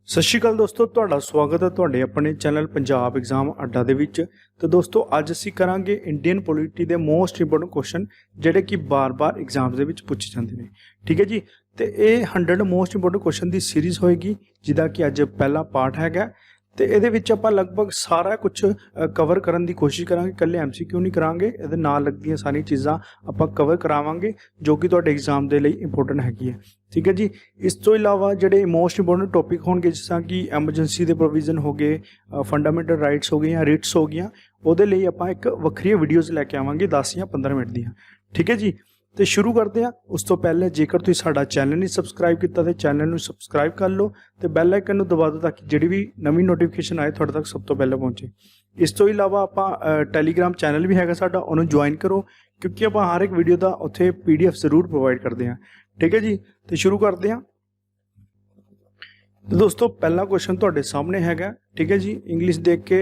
ਸਤਿ ਸ਼੍ਰੀ ਅਕਾਲ ਦੋਸਤੋ, ਤੁਹਾਡਾ ਸਵਾਗਤ ਹੈ ਤੁਹਾਡੇ ਆਪਣੇ ਚੈਨਲ ਪੰਜਾਬ ਐਗਜ਼ਾਮ ਅੱਡਾ ਦੇ ਵਿੱਚ। ਤੇ ਦੋਸਤੋ ਅੱਜ ਅਸੀਂ ਕਰਾਂਗੇ ਇੰਡੀਅਨ ਪੋਲਿਟੀ ਦੇ ਮੋਸਟ ਇੰਪੋਰਟੈਂਟ ਕੁਐਸਚਨ ਜਿਹੜੇ ਕਿ ਬਾਰ-ਬਾਰ ਐਗਜ਼ਾਮ ਦੇ ਵਿੱਚ ਪੁੱਛੇ ਜਾਂਦੇ ਨੇ। ਠੀਕ ਹੈ ਜੀ, ਤੇ ਇਹ 100 ਮੋਸਟ ਇੰਪੋਰਟੈਂਟ ਕੁਐਸਚਨ ਦੀ ਸੀਰੀਜ਼ ਹੋਏਗੀ ਜਿਹਦਾ ਕਿ ਅੱਜ ਪਹਿਲਾ ਪਾਰਟ ਹੈਗਾ। ਤੇ ਇਹਦੇ ਵਿੱਚ ਆਪਾਂ ਲਗਭਗ ਸਾਰਾ ਕੁਝ ਕਵਰ ਕਰਨ ਦੀ ਕੋਸ਼ਿਸ਼ ਕਰਾਂਗੇ, ਇਕੱਲੇ MCQ ਨਹੀਂ ਕਰਾਂਗੇ, ਇਹਦੇ ਨਾਲ ਲੱਗਦੀਆਂ ਸਾਰੀਆਂ ਚੀਜ਼ਾਂ ਆਪਾਂ ਕਵਰ ਕਰਾਵਾਂਗੇ ਜੋ ਕਿ ਤੁਹਾਡੇ ਐਗਜ਼ਾਮ ਦੇ ਲਈ ਇੰਪੋਰਟੈਂਟ ਹੈਗੀ ਹੈ। ठीक है जी, इस तो इलावा जोड़े मोस्ट इंपोर्टेंट टॉपिक होंगे जिस तरह कि एमरजेंसी के प्रोविजन हो गए, फंडामेंटल राइट्स हो गए या रिट्स हो गई, वो लिए आप एक वक्री वीडियोज़ लैके आवांगे 10 या 15 मिनट दी। ठीक है जी, तो शुरू करते हैं। उस तो पहले जेकर तुसीं साडा चैनल नहीं सबसक्राइब किया तो चैनल में सबसक्राइब कर लो, तो बैल आइकन नूं दबा दो ताकि जिहड़ी भी नवीं नोटिफिकेशन आए तुहाडे तक सब तो पहले पहुँचे। इस तो इलावा आप टैलीग्राम चैनल भी हैगा साडा, उहनूं ज्वाइन करो क्योंकि आप हर एक वीडियो का उत्थे PDF जरूर प्रोवाइड करते हैं। ठीक है जी, तो शुरू करते हैं। तो दोस्तों पहला क्वेश्चन तुहाडे सामने हैगा। ठीक है जी, इंग्लिश देख के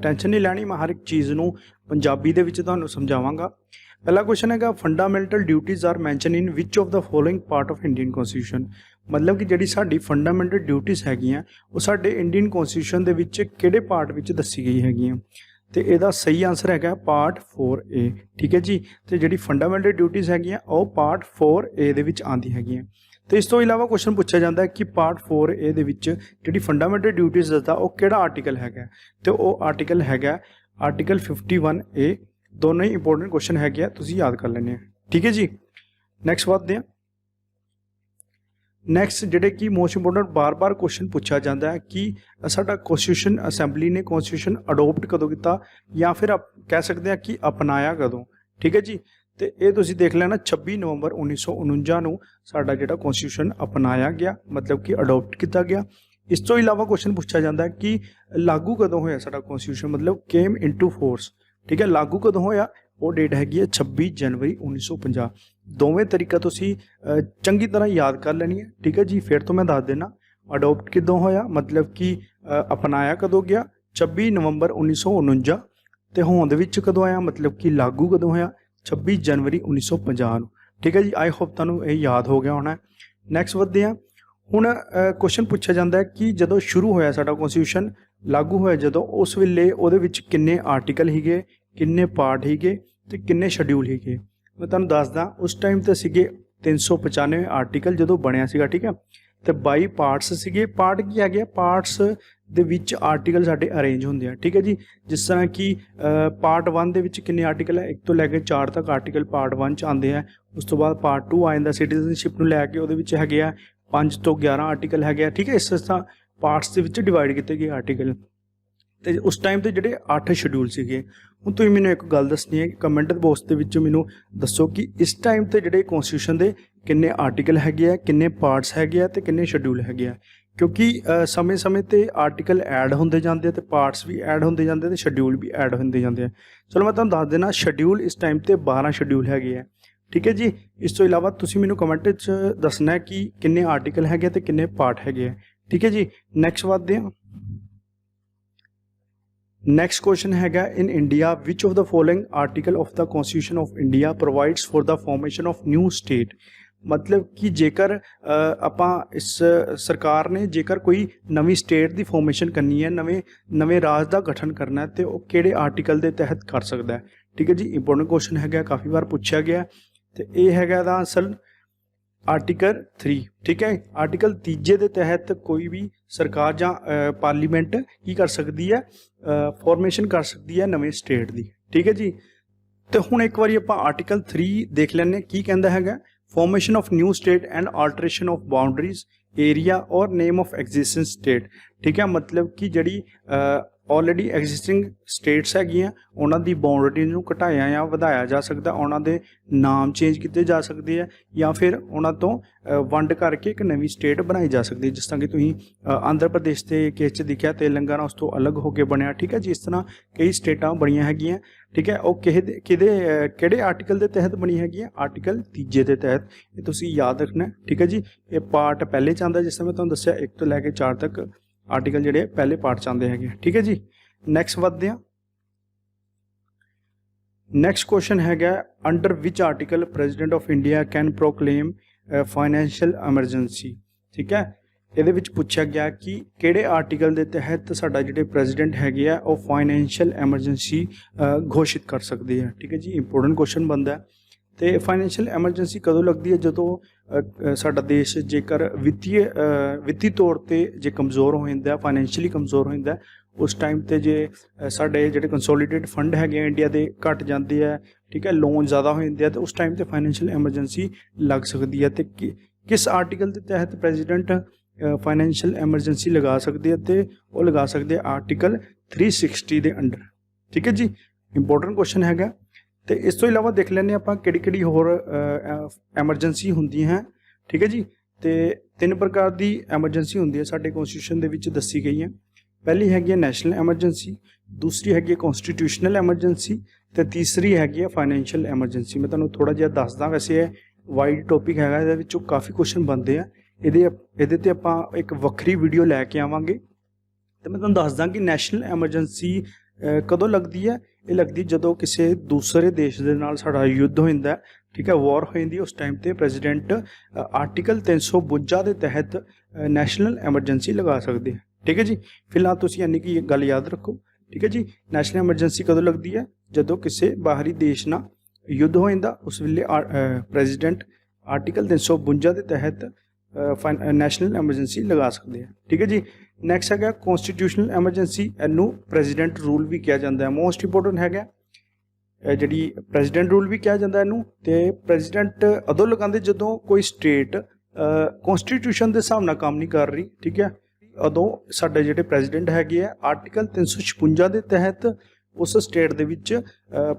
टेंशन नहीं लैनी, मैं हर एक चीज़ नूं पंजाबी दे विच तुहानूं समझावांगा। पहला क्वेश्चन हैगा fundamental duties are mentioned in which of the following part of Indian constitution. मतलब कि जिहड़ी साडी फंडामेंटल ड्यूटीज़ हैगियां वो साडे इंडियन कॉन्स्टिट्यूशन दे विच किहड़े पार्ट विच दस्सी गई हैगियां। तो यदा सही आंसर है पार्ट 4A। ठीक है जी, तो जी फंडामेंटल ड्यूटीज़ हैगियां वो पार्ट 4A दे विच आंदी हैगियां। तो इस तो इलावा क्वेश्चन पूछा जाता है कि पार्ट 4A दे विच जी फंडामेंटल ड्यूटीज़ दसदा वो किहड़ा आर्टिकल हैगा, तो वो आर्टिकल हैगा आर्टिकल 51A। दोनों ही इंपोर्टेंट क्वेश्चन हैगे, तुसीं याद कर लेने। ठीक है जी, नैक्सट बढ़ते हैं। नैक्सट जोड़े कि मोस्ट इंपोर्टेंट बार बार क्वेश्चन पूछा जाता है कि साडा कॉन्स्टिट्यूशन असैंबली ने कॉन्स्टिट्यूशन अडोप्ट कदों किया या फिर आप कह सकते हैं कि अपनाया कदों। ठीक है जी, तो ये तुसीं देख लेना 26 नवंबर 1949 नूं साडा जिहड़ा कॉन्स्टिट्यूशन अपनाया गया, मतलब कि अडोप्ट किया गया। इस तो इलावा क्वेश्चन पूछा जाता है कि लागू कदों होया साडा कॉन्स्टिट्यूशन, मतलब केम इनटू फोर्स। ठीक है, लागू कदों होया वो डेट हैगी है 26 जनवरी 1950। दोवें तरीका तुसीं चंगी तरह याद कर लेनी है। ठीक है जी, फिर तो मैं दस देना अडोप्ट किदों होया, मतलब कि अपनाया कदों गया 26 नवंबर 1949, तो होंद विच कदों आया मतलब कि लागू कदों होया 26 जनवरी 1950। ठीक है जी, आई होप तुहानूं ये याद हो गया होना। नैक्सट वधदे हां। हुण क्वेश्चन पूछा जाता है कि जदों शुरू होया साडा कॉन्स्टिट्यूशन लागू होया जदों, उस वेले उहदे विच किन्ने आर्टिकल हीगे, किन्ने पार्ट हीगे ते किन्ने शेड्यूल हीगे। मैं तुहानूं दसदा उस टाइम ते सीगे 395 आर्टिकल जदों बनिया सीगा। ठीक है, तो 22 पार्ट्स सीगे। पार्ट की है, पार्ट्स दे विच आर्टिकल साडे अरेंज होंदे हैं। ठीक है जी, जिस तरह कि पार्ट 1 दे विच किन्ने आर्टिकल है, 1 तो लैके 4 तक आर्टिकल पार्ट 1 च आते हैं। उस तो बाद पार्ट 2 आ जांदा सिटीजनशिप नूं लैके, उहदे विच हैगे आ 5 तो 11 आर्टिकल हैगे। ठीक है, इस तरह पार्ट्स दे विच डिवाइड किए गए आर्टिकल। तो उस टाइम तो जोड़े 8 शेड्यूल सीगे। हुण तुसीं मैनूं एक गल दसनी है कि कमेंट बॉक्स दे विच मैनूं दसो कि इस टाइम ते जोड़े कॉन्स्टिट्यूशन दे किन्ने आर्टिकल हैगे आ, किन्ने पार्ट्स हैगे आ ते किन्ने शेड्यूल हैगे आ। क्योंकि समय समय ते आर्टिकल ऐड होंदे जांदे ते पार्ट्स भी ऐड होंदे जांदे ते शेड्यूल भी ऐड होंदे जांदे आ। चलो मैं तुहानूं दस देना शेड्यूल इस टाइम ते 12 शेड्यूल हैगे आ। ठीक है जी, इस तो इलावा तुसीं मैनूं कमेंट च दसना है कि किन्ने आर्टिकल हैगे ते किन्ने पार्ट हैगे आ। ठीक है जी, नैक्सट वधदे हां। नैक्सट क्वेश्चन हैगा in India which of the following article of the constitution of India provides for the formation of new state. मतलब कि जेकर आपां इस सरकार ने जेकर कोई नवी स्टेट की फॉर्मेशन करनी है, नवे राज का गठन करना है, तो वह किहड़े आर्टिकल के तहत कर सकता है। ठीक है जी, इंपोर्टेंट क्वेश्चन है, काफ़ी बार पूछा गया। तो यह है आंसर आर्टिकल 3। ठीक है, आर्टिकल 3 के तहत कोई भी सरकार या पार्लीमेंट की कर सकती है, फॉर्मेशन कर सकती है नवे स्टेट की। ठीक है जी, तो हुण एक बार आप आर्टिकल 3 देख लैंने की कहता है। Formation of new state and alteration of boundaries area or name of existing state. ठीक है, मतलब कि जी ऑलरेडी एग्जिस्टिंग स्टेट्स हैगियां उन्हां दी बाउंड्री नूं घटाया या वधाया जा सकता, उन्हां दे नाम चेंज किए जा सकते हैं या फिर उन्हां तो वंड करके एक नवी स्टेट बनाई जा सकती है। जिस तरह कि तुसीं आंध्र प्रदेश के केस च दिखा, तेलंगाना उस तो अलग होकर बनया। ठीक है जी, इस तरह कई स्टेटां बनियां हैगियां। ठीक है, वो किहड़े आर्टिकल के तहत बनी हैगियां, आर्टिकल 3 के तहत। ये तुसीं याद रखना है। ठीक है जी, ये पार्ट पहले च आंदा, जिस तरह मैं तुहानूं दस्सिया 1 तो लैके 4 तक आर्टिकल जोड़े पहले पार्ट च आंदे हैगे। ठीक है जी, नैक्सट वधदे हां। नैक्सट क्वेश्चन हैगा under which article president of India can proclaim financial emergency. ठीक है, ਇਹਦੇ ਵਿੱਚ ਪੁੱਛਿਆ ਗਿਆ ਕਿ ਕਿਹੜੇ ਆਰਟੀਕਲ ਦੇ ਤਹਿਤ ਸਾਡਾ ਜਿਹੜੇ ਪ੍ਰੈਜ਼ੀਡੈਂਟ ਹੈਗੇ ਆ ਉਹ ਫਾਈਨੈਂਸ਼ੀਅਲ ਐਮਰਜੈਂਸੀ ਘੋਸ਼ਿਤ ਕਰ ਸਕਦੇ ਆ। ਠੀਕ ਹੈ ਜੀ, ਇੰਪੋਰਟੈਂਟ ਕੁਐਸਚਨ ਬਣਦਾ। ਤੇ ਫਾਈਨੈਂਸ਼ੀਅਲ ਐਮਰਜੈਂਸੀ ਕਦੋਂ ਲੱਗਦੀ ਹੈ? ਜਦੋਂ ਸਾਡਾ ਦੇਸ਼ ਜੇਕਰ ਵਿੱਤੀ ਤੌਰ ਤੇ ਜੇ ਕਮਜ਼ੋਰ ਹੋ ਜਾਂਦਾ, ਫਾਈਨੈਂਸ਼ੀਅਲੀ ਕਮਜ਼ੋਰ ਹੋ ਜਾਂਦਾ, ਉਸ ਟਾਈਮ ਤੇ ਜੇ ਸਾਡੇ ਜਿਹੜੇ ਕੰਸੋਲੀਡੇਟ ਫੰਡ ਹੈਗੇ ਆ ਇੰਡੀਆ ਦੇ ਘਟ ਜਾਂਦੇ ਆ, ਠੀਕ ਹੈ, ਲੋਨ ਜ਼ਿਆਦਾ ਹੋ ਜਾਂਦੇ ਆ, ਤੇ ਉਸ ਟਾਈਮ ਤੇ ਫਾਈਨੈਂਸ਼ੀਅਲ ਐਮਰਜੈਂਸੀ ਲੱਗ ਸਕਦੀ ਹੈ। ਤੇ ਕਿਸ ਆਰਟੀਕਲ ਦੇ ਤਹਿਤ ਪ੍ਰੈਜ਼ੀਡੈਂਟ ਫਾਈਨੈਂਸ਼ੀਅਲ ਐਮਰਜੈਂਸੀ ਲਗਾ ਸਕਦੇ ਆ? ਤੇ ਉਹ ਲਗਾ ਸਕਦੇ ਆ ਆਰਟੀਕਲ 360 ਦੇ ਅੰਡਰ। ਠੀਕ ਹੈ ਜੀ, ਇੰਪੋਰਟੈਂਟ ਕੁਐਸਚਨ ਹੈਗਾ। ਤੇ ਇਸ ਤੋਂ ਇਲਾਵਾ ਦੇਖ ਲੈਂਦੇ ਆਪਾਂ ਕਿਹੜੀ ਹੋਰ ਐਮਰਜੈਂਸੀ ਹੁੰਦੀਆਂ ਹੈ। ਠੀਕ ਹੈ ਜੀ, ਤੇ 3 ਪ੍ਰਕਾਰ ਦੀ ਐਮਰਜੈਂਸੀ ਹੁੰਦੀ ਹੈ ਸਾਡੇ ਕਨਸਟੀਟਿਊਸ਼ਨ ਦੇ ਵਿੱਚ ਦੱਸੀ ਗਈ ਹੈ। ਪਹਿਲੀ ਹੈਗੀ ਹੈ ਨੈਸ਼ਨਲ ਐਮਰਜੈਂਸੀ, ਦੂਸਰੀ ਹੈਗੀ ਹੈ ਕਨਸਟੀਟਿਊਸ਼ਨਲ ਐਮਰਜੈਂਸੀ, ਤੇ ਤੀਸਰੀ ਹੈਗੀ ਹੈ ਫਾਈਨੈਂਸ਼ੀਅਲ ਐਮਰਜੈਂਸੀ। ਮੈਂ ਤੁਹਾਨੂੰ ਥੋੜਾ ਜਿਹਾ ਦੱਸਦਾ, ਵੈਸੇ ਇਹ ਵਾਈਡ ਟੌਪਿਕ ਹੈਗਾ, ਇਹਦੇ ਵਿੱਚੋਂ ਕਾਫੀ ਕੁਐਸਚਨ ਬਣਦੇ ਆ। ਇਹਦੇ ਤੇ ਆਪਾਂ ਇੱਕ ਵੱਖਰੀ ਵੀਡੀਓ ਲੈ ਕੇ ਆਵਾਂਗੇ। ਤੇ ਮੈਂ ਤੁਹਾਨੂੰ ਦੱਸਦਾ ਕਿ ਨੈਸ਼ਨਲ ਐਮਰਜੈਂਸੀ ਕਦੋਂ ਲੱਗਦੀ ਹੈ। ਇਹ ਲੱਗਦੀ ਜਦੋਂ ਕਿਸੇ ਦੂਸਰੇ ਦੇਸ਼ ਦੇ ਨਾਲ ਸਾਡਾ ਯੁੱਧ ਹੋ ਜਾਂਦਾ, ਠੀਕ ਹੈ, ਵਾਰ ਹੋ ਜਾਂਦੀ, ਉਸ ਟਾਈਮ ਤੇ ਪ੍ਰੈਜ਼ੀਡੈਂਟ ਆਰਟੀਕਲ 352 ਦੇ ਤਹਿਤ ਨੈਸ਼ਨਲ ਐਮਰਜੈਂਸੀ ਲਗਾ ਸਕਦੇ ਆ। ਠੀਕ ਹੈ ਜੀ, ਫਿਲਹਾਲ ਤੁਸੀਂ ਇੰਨੀ ਕੀ ਗੱਲ ਯਾਦ ਰੱਖੋ। ਠੀਕ ਹੈ ਜੀ, ਨੈਸ਼ਨਲ ਐਮਰਜੈਂਸੀ ਕਦੋਂ ਲੱਗਦੀ ਹੈ? ਜਦੋਂ ਕਿਸੇ ਬਾਹਰੀ ਦੇਸ਼ ਨਾਲ ਯੁੱਧ ਹੋ ਜਾਂਦਾ, ਉਸ ਵੇਲੇ ਪ੍ਰੈਜ਼ੀਡੈਂਟ ਆਰਟੀਕਲ 352 ਦੇ ਤਹਿਤ ਨੈਸ਼ਨਲ ਐਮਰਜੈਂਸੀ ਲਗਾ ਸਕਦੇ ਆ। ਠੀਕ ਹੈ ਜੀ, ਨੈਕਸਟ ਹੈਗਾ ਕਨਸਟੀਟਿਊਸ਼ਨਲ ਐਮਰਜੈਂਸੀ। ਇਹਨੂੰ ਪ੍ਰੈਜ਼ੀਡੈਂਟ ਰੂਲ ਵੀ ਕਿਹਾ ਜਾਂਦਾ ਹੈ, ਮੋਸਟ ਇੰਪੋਰਟੈਂਟ ਹੈਗਾ ਜਿਹੜੀ ਪ੍ਰੈਜ਼ੀਡੈਂਟ ਰੂਲ ਵੀ ਕਿਹਾ ਜਾਂਦਾ ਇਹਨੂੰ। ਤੇ ਪ੍ਰੈਜ਼ੀਡੈਂਟ ਉਦੋਂ ਲਗਾਉਂਦੇ ਜਦੋਂ ਕੋਈ ਸਟੇਟ ਕਨਸਟੀਟਿਊਸ਼ਨ ਦੇ ਹਿਸਾਬ ਨਾਲ ਕੰਮ ਨਹੀਂ ਕਰ ਰਹੀ। ਠੀਕ ਹੈ, ਉਦੋਂ ਸਾਡੇ ਜਿਹੜੇ ਪ੍ਰੈਜ਼ੀਡੈਂਟ ਹੈਗੇ ਆ ਆਰਟੀਕਲ 356 ਦੇ ਤਹਿਤ ਉਸ ਸਟੇਟ ਦੇ ਵਿੱਚ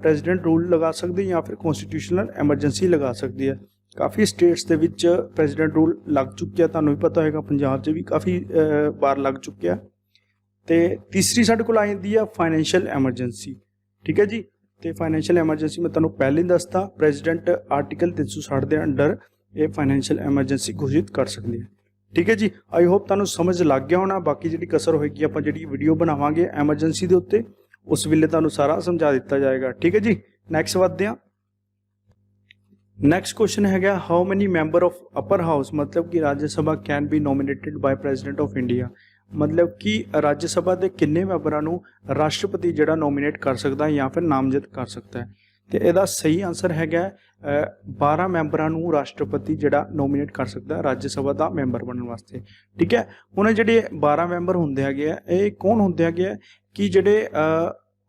ਪ੍ਰੈਜ਼ੀਡੈਂਟ ਰੂਲ ਲਗਾ ਸਕਦੇ ਜਾਂ ਫਿਰ ਕਨਸਟੀਟਿਊਸ਼ਨਲ ਐਮਰਜੈਂਸੀ ਲਗਾ ਸਕਦੇ ਆ। ਕਾਫੀ ਸਟੇਟਸ ਦੇ ਵਿੱਚ ਪ੍ਰੈਜ਼ੀਡੈਂਟ ਰੂਲ ਲੱਗ ਚੁੱਕਿਆ, ਤੁਹਾਨੂੰ ਵੀ ਪਤਾ ਹੋਏਗਾ ਪੰਜਾਬ 'ਚ ਵੀ ਕਾਫੀ ਵਾਰ ਲੱਗ ਚੁੱਕਿਆ। ਤੇ ਤੀਸਰੀ ਸਾਡੇ ਕੋਲ ਆ ਜਾਂਦੀ ਆ ਫਾਈਨੈਂਸ਼ੀਅਲ ਐਮਰਜੈਂਸੀ। ਠੀਕ ਹੈ ਜੀ, ਤੇ ਫਾਈਨੈਂਸ਼ੀਅਲ ਐਮਰਜੈਂਸੀ ਮੈਂ ਤੁਹਾਨੂੰ ਪਹਿਲੇ ਹੀ ਦੱਸਤਾ, ਪ੍ਰੈਜ਼ੀਡੈਂਟ ਆਰਟੀਕਲ 360 ਦੇ ਅੰਡਰ ਇਹ ਫਾਈਨੈਂਸ਼ੀਅਲ ਐਮਰਜੈਂਸੀ ਘੋਸ਼ਿਤ ਕਰ ਸਕਦੇ ਆ। ਠੀਕ ਹੈ ਜੀ, ਆਈ ਹੋਪ ਤੁਹਾਨੂੰ ਸਮਝ ਲੱਗ ਗਿਆ ਹੋਣਾ। ਬਾਕੀ ਜਿਹੜੀ ਕਸਰ ਹੋਏਗੀ ਆਪਾਂ ਜਿਹੜੀ ਵੀਡੀਓ ਬਣਾਵਾਂਗੇ ਐਮਰਜੈਂਸੀ ਦੇ ਉੱਤੇ, ਉਸ ਵੇਲੇ ਤੁਹਾਨੂੰ ਸਾਰਾ ਸਮਝਾ ਦਿੱਤਾ ਜਾਏਗਾ। ਠੀਕ ਹੈ ਜੀ, ਨੈਕਸਟ ਵੱਧਦੇ ਹਾਂ। ਨੈਕਸਟ ਕੁਐਸਚਨ ਹੈਗਾ how many member of upper house, ਮਤਲਬ ਕਿ Rajya Sabha can be nominated by president of India. ਮਤਲਬ ਕਿ ਰਾਜ ਸਭਾ ਦੇ ਕਿੰਨੇ ਮੈਂਬਰਾਂ ਨੂੰ ਰਾਸ਼ਟਰਪਤੀ ਜਿਹੜਾ ਨੋਮੀਨੇਟ ਕਰ ਸਕਦਾ ਜਾਂ ਫਿਰ ਨਾਮਜ਼ਦ ਕਰ ਸਕਦਾ ਹੈ। ਤੇ ਇਹਦਾ ਸਹੀ ਆਨਸਰ ਹੈਗਾ 12 ਮੈਂਬਰਾਂ ਨੂੰ ਰਾਸ਼ਟਰਪਤੀ ਜਿਹੜਾ ਨੋਮੀਨੇਟ ਕਰ ਸਕਦਾ ਰਾਜ ਸਭਾ ਦਾ ਮੈਂਬਰ ਬਣਨ ਵਾਸਤੇ। ਠੀਕ ਹੈ, ਹੁਣ ਜਿਹੜੇ 12 ਮੈਂਬਰ ਹੁੰਦੇ ਹੈਗੇ ਆ, ਇਹ ਕੌਣ ਹੁੰਦੇ ਹੈਗੇ ਆ ਕਿ ਜਿਹੜੇ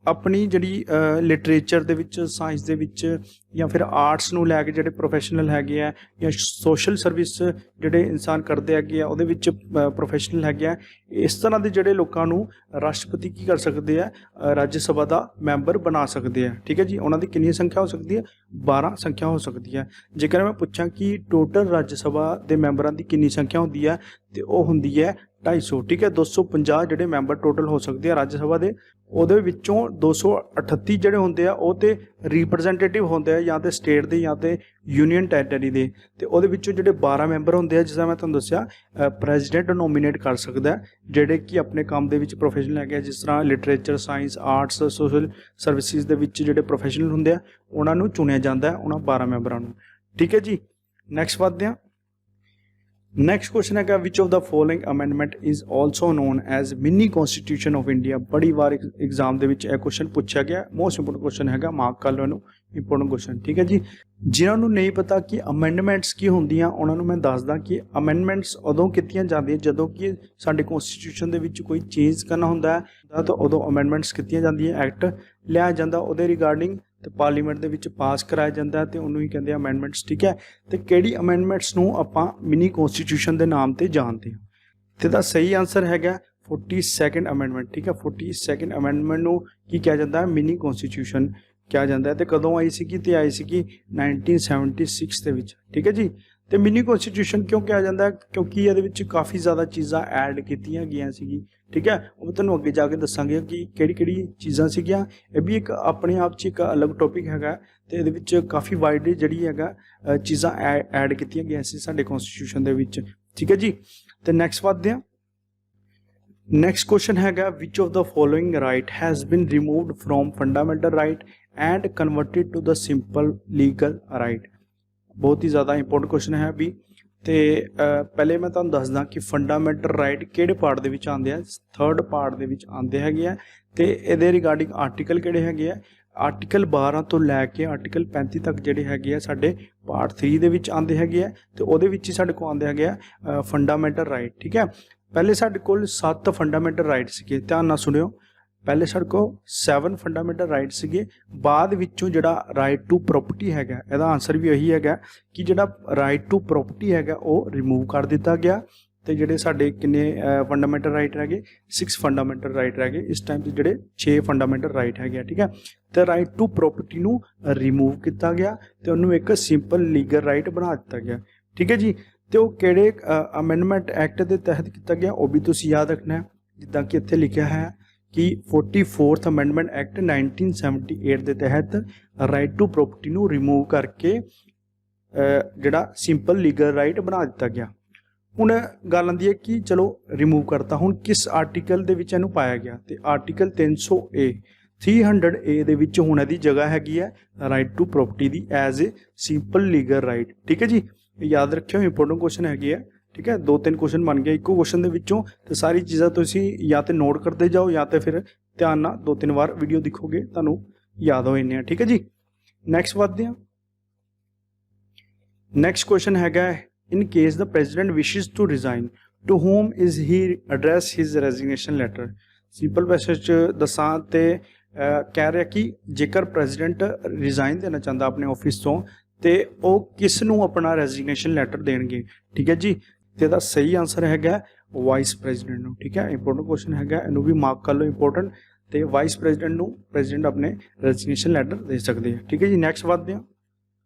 ਆਪਣੀ ਜਿਹੜੀ ਲਿਟਰੇਚਰ ਦੇ ਵਿੱਚ, ਸਾਇੰਸ ਦੇ ਵਿੱਚ ਜਾਂ ਫਿਰ ਆਰਟਸ ਨੂੰ ਲੈ ਕੇ ਜਿਹੜੇ ਪ੍ਰੋਫੈਸ਼ਨਲ ਹੈਗੇ ਆ, ਜਾਂ ਸੋਸ਼ਲ ਸਰਵਿਸ ਜਿਹੜੇ ਇਨਸਾਨ ਕਰਦੇ ਹੈਗੇ ਆ ਉਹਦੇ ਵਿੱਚ ਪ੍ਰੋਫੈਸ਼ਨਲ ਹੈਗੇ ਆ, ਇਸ ਤਰ੍ਹਾਂ ਦੇ ਜਿਹੜੇ ਲੋਕਾਂ ਨੂੰ ਰਾਸ਼ਟਰਪਤੀ ਕੀ ਕਰ ਸਕਦੇ ਆ, ਰਾਜ ਸਭਾ ਦਾ ਮੈਂਬਰ ਬਣਾ ਸਕਦੇ ਆ। ਠੀਕ ਹੈ ਜੀ, ਉਹਨਾਂ ਦੀ ਕਿੰਨੀ ਸੰਖਿਆ ਹੋ ਸਕਦੀ ਹੈ? 12 ਸੰਖਿਆ ਹੋ ਸਕਦੀ ਹੈ। ਜੇਕਰ ਮੈਂ ਪੁੱਛਾਂ ਕਿ ਟੋਟਲ ਰਾਜ ਸਭਾ ਦੇ ਮੈਂਬਰਾਂ ਦੀ ਕਿੰਨੀ ਸੰਖਿਆ ਹੁੰਦੀ ਹੈ, ਤੇ ਉਹ ਹੁੰਦੀ ਹੈ 250। ਠੀਕ ਹੈ, 250 ਜਿਹੜੇ ਮੈਂਬਰ ਟੋਟਲ ਹੋ ਸਕਦੇ ਆ ਰਾਜ ਸਭਾ ਦੇ। ਉਹਦੇ ਵਿੱਚੋਂ 238 ਜਿਹੜੇ ਹੁੰਦੇ ਆ ਉਹ ਤੇ ਰਿਪਰੈਜ਼ੈਂਟੇਟਿਵ ਹੁੰਦੇ ਆ, ਜਾਂ ਤੇ ਸਟੇਟ ਦੇ ਜਾਂ ਤੇ ਯੂਨੀਅਨ ਟੈਰੀਟਰੀ ਦੇ। ਤੇ ਉਹਦੇ ਵਿੱਚੋਂ ਜਿਹੜੇ 12 ਮੈਂਬਰ ਹੁੰਦੇ ਆ, ਜਿਸ ਤਰ੍ਹਾਂ ਮੈਂ ਤੁਹਾਨੂੰ ਦੱਸਿਆ, ਪ੍ਰੈਜ਼ੀਡੈਂਟ ਨੋਮੀਨੇਟ ਕਰ ਸਕਦਾ ਜਿਹੜੇ ਕਿ ਆਪਣੇ ਕੰਮ ਦੇ ਵਿੱਚ ਪ੍ਰੋਫੈਸ਼ਨਲ ਹੈਗੇ ਆ, ਜਿਸ ਤਰ੍ਹਾਂ literature, science, arts, social services ਦੇ ਵਿੱਚ ਜਿਹੜੇ ਪ੍ਰੋਫੈਸ਼ਨਲ ਹੁੰਦੇ ਆ ਉਹਨਾਂ ਨੂੰ ਚੁਣਿਆ ਜਾਂਦਾ ਉਹਨਾਂ 12 ਮੈਂਬਰਾਂ ਨੂੰ। ਠੀਕ ਹੈ ਜੀ, ਨੈਕਸਟ ਵੱਧਦੇ ਹਾਂ। ਨੈਕਸਟ ਕੁਐਸਚਨ ਹੈਗਾ which of the following amendment is also non as mini constitution of India. ਬੜੀ ਵਾਰ ਐਗਜ਼ਾਮ ਦੇ ਵਿੱਚ ਇਹ ਕੁਐਸਚਨ ਪੁੱਛਿਆ ਗਿਆ, ਮੋਸਟ ਇੰਪੋਰਟੈਂਟ ਕੁਐਸਚਨ ਹੈਗਾ, ਮਾਰਕ ਕਰ ਲਓ ਇਹਨੂੰ, ਇੰਪੋਰਟੈਂਟ ਕੁਐਸਚਨ। ਠੀਕ ਹੈ ਜੀ, ਜਿਨ੍ਹਾਂ ਨੂੰ ਨਹੀਂ ਪਤਾ ਕਿ ਅਮੈਂਡਮੈਂਟਸ ਕੀ ਹੁੰਦੀਆਂ, ਉਹਨਾਂ ਨੂੰ ਮੈਂ ਦੱਸਦਾ ਕਿ ਅਮੈਂਡਮੈਂਟਸ ਉਦੋਂ ਕੀਤੀਆਂ ਜਾਂਦੀਆਂ ਜਦੋਂ ਕਿ ਸਾਡੇ ਕਨਸਟੀਟਿਊਸ਼ਨ ਦੇ ਵਿੱਚ ਕੋਈ ਚੇਂਜ ਕਰਨਾ ਹੁੰਦਾ ਹੈ, ਤਾਂ ਉਦੋਂ ਅਮੈਂਡਮੈਂਟਸ ਕੀਤੀਆਂ ਜਾਂਦੀਆਂ, ਐਕਟ ਲਿਆ ਜਾਂਦਾ ਉਹਦੇ ਰਿਗਾਰਡਿੰਗ, ਤੇ ਪਾਰਲੀਮੈਂਟ ਦੇ ਵਿੱਚ ਪਾਸ ਕਰਾਇਆ ਜਾਂਦਾ ਤੇ ਉਹਨੂੰ ਹੀ ਕਹਿੰਦੇ ਅਮੈਂਡਮੈਂਟਸ। ਠੀਕ ਹੈ, ਤੇ ਕਿਹੜੀ ਅਮੈਂਡਮੈਂਟਸ ਨੂੰ ਆਪਾਂ ਮਿਨੀ ਕਨਸਟੀਟਿਊਸ਼ਨ ਦੇ ਨਾਮ ਤੇ ਜਾਣਦੇ ਹਾਂ? ਤੇ ਦਾ ਸਹੀ ਆਨਸਰ ਹੈਗਾ 42nd ਅਮੈਂਡਮੈਂਟ। ਠੀਕ ਹੈ, 42nd ਅਮੈਂਡਮੈਂਟ ਨੂੰ ਕੀ ਕਿਹਾ ਜਾਂਦਾ ਹੈ? ਮਿਨੀ ਕਨਸਟੀਟਿਊਸ਼ਨ ਕਿਹਾ ਜਾਂਦਾ ਹੈ। ਤੇ ਕਦੋਂ ਆਈ ਸੀਗੀ? ਤੇ ਆਈ ਸੀਗੀ 1976 ਦੇ ਵਿੱਚ। ਠੀਕ ਹੈ ਜੀ, ਤੇ ਮਿਨੀ ਕਨਸਟੀਟਿਊਸ਼ਨ ਕਿਉਂ ਕਿਹਾ ਜਾਂਦਾ? ਕਿਉਂਕਿ ਇਹਦੇ ਵਿੱਚ ਕਾਫੀ ਜ਼ਿਆਦਾ ਚੀਜ਼ਾਂ ਐਡ ਕੀਤੀਆਂ ਗਈਆਂ ਸੀਗੀ। ਠੀਕ ਹੈ, ਉਹ ਤੁਹਾਨੂੰ ਅੱਗੇ ਜਾ ਕੇ ਦੱਸਾਂਗੇ ਕਿ ਕਿਹੜੀ ਚੀਜ਼ਾਂ ਸੀਗੀਆਂ। ਇਹ ਵੀ ਇੱਕ ਆਪਣੇ ਆਪ 'ਚ ਇੱਕ ਅਲੱਗ ਟੌਪਿਕ ਹੈਗਾ, ਤੇ ਇਹਦੇ ਵਿੱਚ ਕਾਫੀ ਵਾਈਡ ਜਿਹੜੀ ਹੈਗਾ ਚੀਜ਼ਾਂ ਐਡ ਕੀਤੀਆਂ ਗਈਆਂ ਸੀ ਸਾਡੇ ਕਨਸਟੀਟਿਊਸ਼ਨ ਦੇ ਵਿੱਚ। ਠੀਕ ਹੈ ਜੀ, ਤੇ ਨੈਕਸਟ ਵੱਧਦੇ ਹਾਂ। ਨੈਕਸਟ ਕੁਐਸਚਨ ਹੈਗਾ which of the following right has been removed from fundamental right and converted to the simple legal right. ਬਹੁਤ ਹੀ ਜ਼ਿਆਦਾ ਇੰਪੋਰਟੈਂਟ ਕੁਐਸਚਨ ਹੈ ਵੀ। ਤੇ ਪਹਿਲੇ ਮੈਂ ਤੁਹਾਨੂੰ ਦੱਸਦਾ ਕਿ ਫੰਡਾਮੈਂਟਲ ਰਾਈਟ ਕਿਹੜੇ ਪਾਰਟ ਦੇ ਵਿੱਚ ਆਉਂਦੇ ਆ। ਥਰਡ ਪਾਰਟ ਦੇ ਵਿੱਚ ਆਉਂਦੇ ਹੈਗੇ ਆ ਤੇ ਇਹਦੇ ਰਿਗਾਰਡਿੰਗ ਆਰਟੀਕਲ ਕਿਹੜੇ ਹੈਗੇ ਆ। ਆਰਟੀਕਲ 12 ਤੋਂ ਲੈ ਕੇ ਆਰਟੀਕਲ 35 ਤੱਕ ਜਿਹੜੇ ਹੈਗੇ ਆ ਸਾਡੇ ਪਾਰਟ 3 ਦੇ ਵਿੱਚ ਆਉਂਦੇ ਹੈਗੇ ਆ ਤੇ ਉਹਦੇ ਵਿੱਚ ਹੀ ਸਾਡੇ ਕੋਲ ਆਉਂਦੇ ਹੈਗੇ ਆ ਫੰਡਾਮੈਂਟਲ ਰਾਈਟ। ਠੀਕ ਹੈ, ਪਹਿਲੇ ਸਾਡੇ ਕੋਲ 7 ਫੰਡਾਮੈਂਟਲ ਰਾਈਟ ਸੀਗੇ, ਧਿਆਨ ਨਾਲ ਸੁਣਿਓ। ਪਹਿਲੇ ਸਾਡੇ ਕੋਲ 7 ਫੰਡਾਮੈਂਟਲ ਰਾਈਟ ਸੀਗੇ, ਬਾਅਦ ਵਿੱਚੋਂ ਜਿਹੜਾ ਰਾਈਟ ਟੂ ਪ੍ਰੋਪਰਟੀ ਹੈਗਾ ਇਹਦਾ ਆਨਸਰ ਵੀ ਇਹੀ ਹੈਗਾ ਕਿ ਜਿਹੜਾ ਰਾਈਟ ਟੂ ਪ੍ਰੋਪਰਟੀ ਹੈਗਾ ਉਹ ਰਿਮੂਵ ਕਰ ਦਿੱਤਾ ਗਿਆ ਤੇ ਜਿਹੜੇ ਸਾਡੇ ਕਿੰਨੇ ਫੰਡਾਮੈਂਟਲ ਰਾਈਟ ਰਹਿ ਗਏ 6 ਫੰਡਾਮੈਂਟਲ ਰਾਈਟ ਰਹਿ ਗਏ। ਇਸ ਟਾਈਮ ਤੇ ਜਿਹੜੇ 6 ਫੰਡਾਮੈਂਟਲ ਰਾਈਟ ਹੈਗੇ। ਠੀਕ ਹੈ, ਤੇ ਰਾਈਟ ਟੂ ਪ੍ਰੋਪਰਟੀ ਨੂੰ ਰਿਮੂਵ ਕੀਤਾ ਗਿਆ ਤੇ ਉਹਨੂੰ ਇੱਕ ਸਿੰਪਲ ਲੀਗਲ ਰਾਈਟ ਬਣਾ ਦਿੱਤਾ ਗਿਆ। ਠੀਕ ਹੈ ਜੀ, ਤੇ ਉਹ ਕਿਹੜੇ ਅਮੈਂਡਮੈਂਟ ਐਕਟ ਦੇ ਤਹਿਤ ਕੀਤਾ ਗਿਆ ਉਹ ਵੀ ਤੁਸੀਂ ਯਾਦ ਰੱਖਣਾ ਹੈ। ਜਿੱਦਾਂ ਕਿ ਇੱਥੇ ਲਿਖਿਆ ਹੈ ਕਿ 44th ਅਮੈਂਡਮੈਂਟ ਐਕਟ 1978 ਦੇ ਤਹਿਤ ਰਾਈਟ ਟੂ ਪ੍ਰੋਪਰਟੀ ਨੂੰ ਰਿਮੂਵ ਕਰਕੇ ਜਿਹੜਾ ਸਿੰਪਲ ਲੀਗਲ ਰਾਈਟ ਬਣਾ ਦਿੱਤਾ ਗਿਆ। ਹੁਣ ਗੱਲ ਆਉਂਦੀ ਹੈ ਕਿ ਚਲੋ ਰਿਮੂਵ ਕਰਤਾ, ਹੁਣ ਕਿਸ ਆਰਟੀਕਲ ਦੇ ਵਿੱਚ ਇਹਨੂੰ ਪਾਇਆ ਗਿਆ ਤੇ ਆਰਟੀਕਲ 300A ਦੇ ਵਿੱਚ ਹੁਣ ਇਹਦੀ ਜਗ੍ਹਾ ਹੈਗੀ ਹੈ right to property the as a simple legal right. ਠੀਕ ਹੈ ਜੀ, ਯਾਦ ਰੱਖਿਓ ਇੰਪੋਰਟੈਂਟ ਕੁਐਸਚਨ ਹੈਗੇ ਆ। ਠੀਕ ਹੈ, 2-3 ਕੁਐਸਚਨ ਬਣ ਗਏ ਇੱਕੋ ਕੁਐਸਚਨ ਦੇ ਵਿੱਚੋਂ ਤੇ ਸਾਰੀ ਚੀਜ਼ਾਂ ਤੁਸੀਂ ਜਾਂ ਤੇ ਨੋਟ ਕਰਦੇ ਜਾਓ ਜਾਂ ਤੇ ਫਿਰ ਧਿਆਨ ਨਾਲ 2-3 ਵਾਰ ਵੀਡੀਓ ਦੇਖੋਗੇ ਤੁਹਾਨੂੰ ਯਾਦ ਹੋ ਜਾਂਦੇ ਆ। ਠੀਕ ਹੈ ਜੀ, ਨੈਕਸਟ ਵਧਦੇ ਹਾਂ। ਨੈਕਸਟ ਕੁਐਸਚਨ ਹੈਗਾ in case the president wishes to resign to whom is he address his resignation letter। Simple passage ਚ ਦੱਸਾਂ ਤੇ ਕਹਿ ਰਿਹਾ ਕਿ ਜੇਕਰ ਪ੍ਰੈਜ਼ੀਡੈਂਟ ਰਿਜ਼ਾਈਨ ਦੇਣਾ ਚਾਹੁੰਦਾ ਆਪਣੇ ਆਫਿਸ ਤੋਂ ਤੇ ਉਹ ਕਿਸ ਨੂੰ ਆਪਣਾ ਰੈਜ਼ਿਗਨੇਸ਼ਨ ਲੈਟਰ ਦੇਣਗੇ। ਠੀਕ ਹੈ ਜੀ, ਤੇ ਇਹਦਾ ਸਹੀ ਆਨਸਰ ਹੈਗਾ ਵਾਈਸ ਪ੍ਰੈਜ਼ੀਡੈਂਟ ਨੂੰ। ਠੀਕ ਹੈ, ਇੰਪੋਰਟੈਂਟ ਕੁਐਸਚਨ ਹੈਗਾ, ਇਹਨੂੰ ਵੀ ਮਾਰਕ ਕਰ ਲਓ ਇੰਪੋਰਟੈਂਟ। ਤੇ ਵਾਈਸ ਪ੍ਰੈਜ਼ੀਡੈਂਟ ਨੂੰ ਪ੍ਰੈਜ਼ੀਡੈਂਟ ਆਪਣੇ ਰੈਜ਼ਿਗਨੇਸ਼ਨ ਲੈਟਰ ਦੇ ਸਕਦੇ ਆ। ਠੀਕ ਹੈ ਜੀ, ਨੈਕਸਟ ਵਧਦੇ ਹਾਂ।